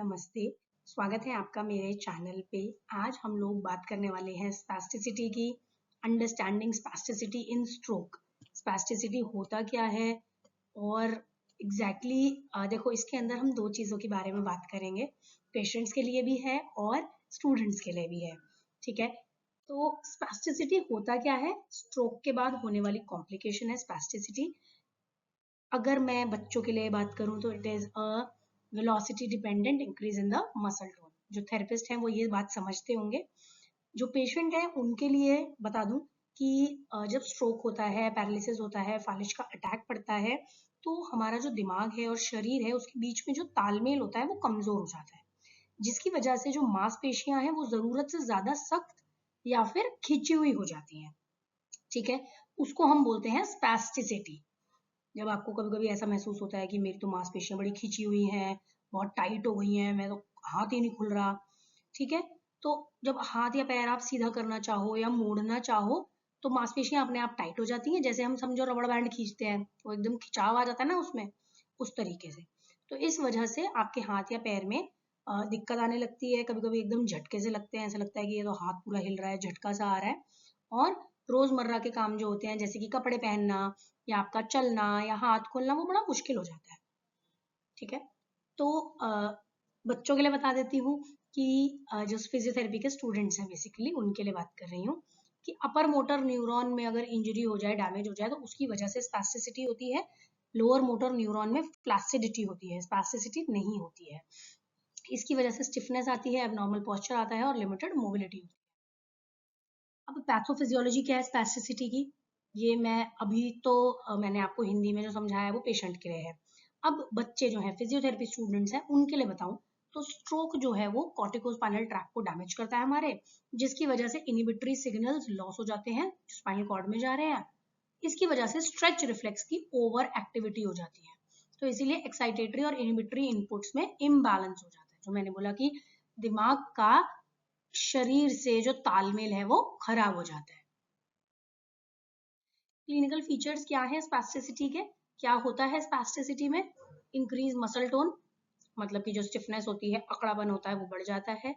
नमस्ते, स्वागत है आपका मेरे चैनल पे। आज हम लोग बात करने वाले हैं स्पैस्टिसिटी की। अंडरस्टैंडिंग स्पैस्टिसिटी इन स्ट्रोक। स्पैस्टिसिटी होता क्या है और एग्जैक्टली देखो, इसके अंदर हम दो चीज़ों के बारे में बात करेंगे, पेशेंट्स के लिए भी है और स्टूडेंट्स के लिए भी है। ठीक है, तो स्पैस्टिसिटी होता क्या है? स्ट्रोक के बाद होने वाली कॉम्प्लिकेशन है स्पैस्टिसिटी। अगर मैं बच्चों के लिए बात करूं तो it is a velocity dependent increase in the muscle tone. जो थेरेपिस्ट हैं वो ये बात समझते होंगे। जो पेशेंट है उनके लिए बता दूं कि जब स्ट्रोक होता है, पैरालिसिस होता है, फालिज का अटैक पड़ता है, तो हमारा जो दिमाग है और शरीर है उसके बीच में जो तालमेल होता है वो कमजोर हो जाता है, जिसकी वजह से जो मांसपेशियां हैं वो जरूरत से ज्यादा सख्त या फिर खिंची हुई हो जाती हैं। ठीक है, उसको हम बोलते हैं स्पैस्टिसिटी। जब आपको कभी कभी ऐसा महसूस होता है कि मेरी तो मांसपेशियां बड़ी खिंची हुई हैं, बहुत टाइट हो गई हैं, मैं तो हाथ ही नहीं खुल रहा। ठीक है, तो जब हाथ या पैर आप सीधा करना चाहो या मोड़ना चाहो तो मांसपेशियां अपने आप टाइट हो जाती हैं, जैसे हम समझो रबड़ बैंड खींचते हैं, वो एकदम खिंचाव आ जाता है ना उसमें, उस तरीके से। तो इस वजह से आपके हाथ या पैर में दिक्कत आने लगती है। कभी कभी एकदम झटके से लगते हैं, ऐसा लगता है कि ये तो हाथ पूरा हिल रहा है, झटका सा आ रहा है। और रोजमर्रा के काम जो होते हैं जैसे कि कपड़े पहनना या आपका चलना या हाथ खोलना, वो बड़ा मुश्किल हो जाता है। ठीक है, तो बच्चों के लिए बता देती हूँ कि जो फिजियोथेरेपी के स्टूडेंट्स हैं बेसिकली उनके लिए बात कर रही हूँ कि अपर मोटर न्यूरॉन में अगर इंजरी हो जाए, डैमेज हो जाए, तो उसकी वजह से स्पैस्टिसिटी होती है। लोअर मोटर न्यूरॉन में फ्लैसिडिटी होती है, स्पैस्टिसिटी नहीं होती है। इसकी वजह से स्टिफनेस आती है, एबनॉर्मल पोस्चर आता है और लिमिटेड मोबिलिटी होती है। अब पैथोफिजियोलॉजी क्या है स्पैस्टिसिटी की, ये मैं अभी तो मैंने आपको हिंदी में जो समझाया है वो पेशेंट के लिए है। अब बच्चे जो हैं, फिजियोथेरेपी स्टूडेंट्स हैं, उनके लिए बताऊं तो स्ट्रोक जो है वो कॉर्टिकोस्पाइनल ट्रैक को डैमेज करता है हमारे, जिसकी वजह से इनिबिटरी सिग्नल्स लॉस हो जाते हैं जो स्पाइनल कॉर्ड में जा रहे हैं। इसकी वजह से स्ट्रेच रिफ्लेक्स की ओवर एक्टिविटी हो जाती है, तो इसीलिए एक्साइटेटरी और इनिबिटरी इनपुट्स में इम्बैलेंस हो जाता है। जो मैंने बोला कि दिमाग का शरीर से जो तालमेल है वो खराब हो जाता है। क्लिनिकल फीचर्स क्या है स्पैस्टिसिटी के? क्या होता है स्पैस्टिसिटी में? इंक्रीज मसल टोन, मतलब कि जो स्टिफनेस होती है, अकड़ापन होता है, वो बढ़ जाता है।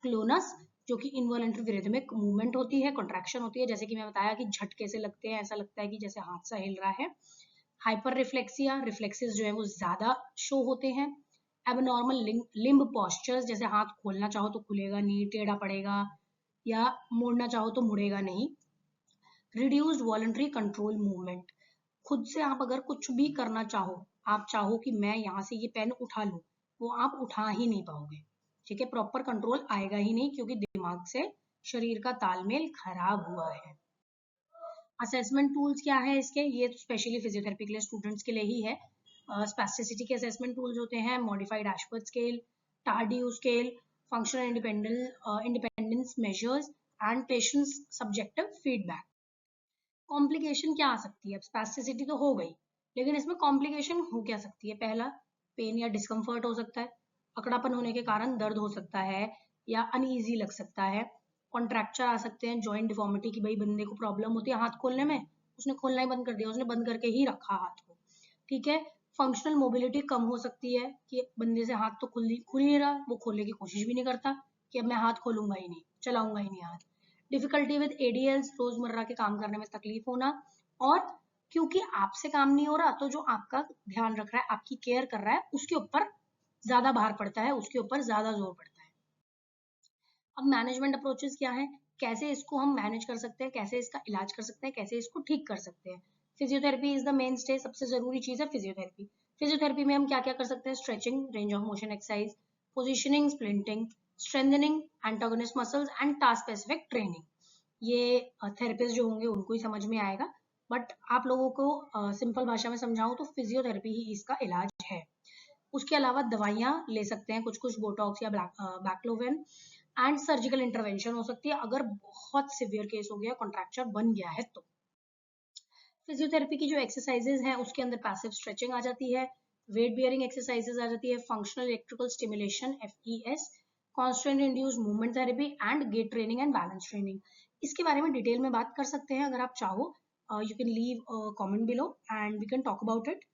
क्लोनस, जो कि इनवॉलंटरी रिदमिक मूवमेंट होती है, कॉन्ट्रैक्शन होती है, जैसे कि मैं बताया कि झटके से लगते हैं, ऐसा लगता है कि जैसे हाथ सा हिल रहा है। हाइपर रिफ्लेक्सिया, रिफ्लेक्सेस जो है वो ज्यादा शो होते हैं। एबनॉर्मल लिम्ब पोस्चर्स, जैसे हाथ खोलना चाहो तो खुलेगा नहीं, टेढ़ा पड़ेगा, या मोड़ना चाहो तो मुड़ेगा नहीं। रिड्यूस्ड वॉलंटरी कंट्रोल मूवमेंट, खुद से आप अगर कुछ भी करना चाहो, आप चाहो कि मैं यहाँ से ये पेन उठा लूं, वो आप उठा ही नहीं पाओगे। ठीक है, प्रॉपर कंट्रोल आएगा ही नहीं क्योंकि दिमाग से शरीर का तालमेल खराब हुआ है। असेसमेंट टूल्स क्या है इसके? ये तो स्पेशली फिजियोथेरेपी के लिए, स्टूडेंट्स के लिए ही है। स्पैस्टिसिटी के असेसमेंट टूल्स होते हैं modified Ashworth scale, Tardieu scale, functional independence measures and patients subjective feedback. Complication क्या आ सकती है? अब स्पैस्टिसिटी तो हो गई, लेकिन इसमें कॉम्प्लिकेशन हो क्या सकती है? पहला, पेन या डिस्कम्फर्ट हो सकता है, अकड़ापन होने के कारण दर्द हो सकता है या अनईजी लग सकता है। कॉन्ट्रैक्चर आ सकते हैं, जॉइंट डिफॉर्मिटी की, भाई बंदे को प्रॉब्लम होती है हाथ खोलने में, उसने खोलना ही बंद कर दिया, उसने बंद करके ही रखा हाथ को। ठीक है, फंक्शनल मोबिलिटी कम हो सकती है कि बंदे से हाथ तो खुल ही नहीं रहा, वो खोलने की कोशिश भी नहीं करता कि अब मैं हाथ खोलूंगा ही नहीं, चलाऊंगा ही नहीं हाथ। डिफिकल्टी विद एडीएल्स, रोजमर्रा के काम करने में तकलीफ होना। और क्योंकि आपसे काम नहीं हो रहा तो जो आपका ध्यान रख रहा है, आपकी केयर कर रहा है, उसके ऊपर ज्यादा भार पड़ता है, उसके ऊपर ज्यादा जोर पड़ता है। अब मैनेजमेंट अप्रोचेस क्या है, कैसे इसको हम मैनेज कर सकते हैं, कैसे इसका इलाज कर सकते हैं, कैसे इसको ठीक कर सकते हैं? Physiotherapy is the main stay, सबसे जरूरी चीज है फिजियोथेरेपी। फिजियोथेरेपी में हम क्या क्या कर सकते हैं? Stretching, range of motion exercise, positioning, splinting, strengthening antagonist muscles and task specific training. ये थेरेपिस्ट जो होंगे उनको ही समझ में आएगा, बट आप लोगों को सिंपल भाषा में समझाऊं तो फिजियोथेरेपी ही इसका इलाज है। उसके अलावा दवाइयां ले सकते हैं, कुछ कुछ बोटॉक्स या बैक्लोवेन, एंड सर्जिकल इंटरवेंशन हो सकती है अगर बहुत सिवियर केस हो गया, कॉन्ट्रैक्चर बन गया है तो। फिजियोथेरेपी की जो एक्सरसाइजेज हैं उसके अंदर पैसिव स्ट्रेचिंग आ जाती है, वेट बियरिंग एक्सरसाइजेज आ जाती है, functional electrical stimulation FES, constant induced movement therapy and gait training and balance training. इसके बारे में डिटेल में बात कर सकते हैं अगर आप चाहो। You can leave comment below and we can talk about it.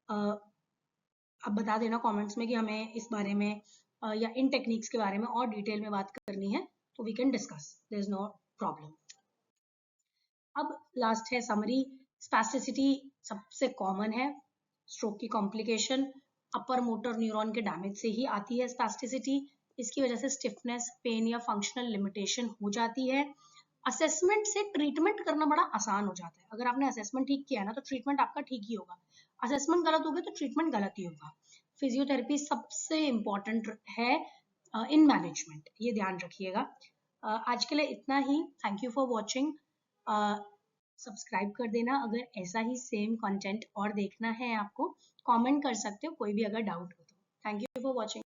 आप बता देना कमेंट्स में कि हमें इस बारे में या इन टेक्निक्स के बारे में और डिटेल में बात करनी है तो we can discuss, there is no problem. अब लास्ट है समरी। स्पैस्टिसिटी सबसे कॉमन है, स्ट्रोक की कॉम्प्लिकेशन अपर मोटर न्यूरॉन के डैमेज से ही आती है स्पैस्टिसिटी। इसकी वजह से स्टिफनेस, पेन या फंक्शनल लिमिटेशन हो जाती है। असेसमेंट से ट्रीटमेंट करना बड़ा आसान हो जाता है। अगर आपने असेसमेंट ठीक किया ना तो ट्रीटमेंट आपका ठीक ही होगा, असेसमेंट गलत हो गया तो ट्रीटमेंट गलत ही होगा। फिजियोथेरेपी सबसे इम्पॉर्टेंट है इन मैनेजमेंट, ये ध्यान रखिएगा। आज के लिए इतना ही। Thank you for watching. Subscribe कर देना अगर ऐसा ही सेम कंटेंट और देखना है आपको। कमेंट कर सकते हो कोई भी अगर डाउट हो तो। Thank you for watching.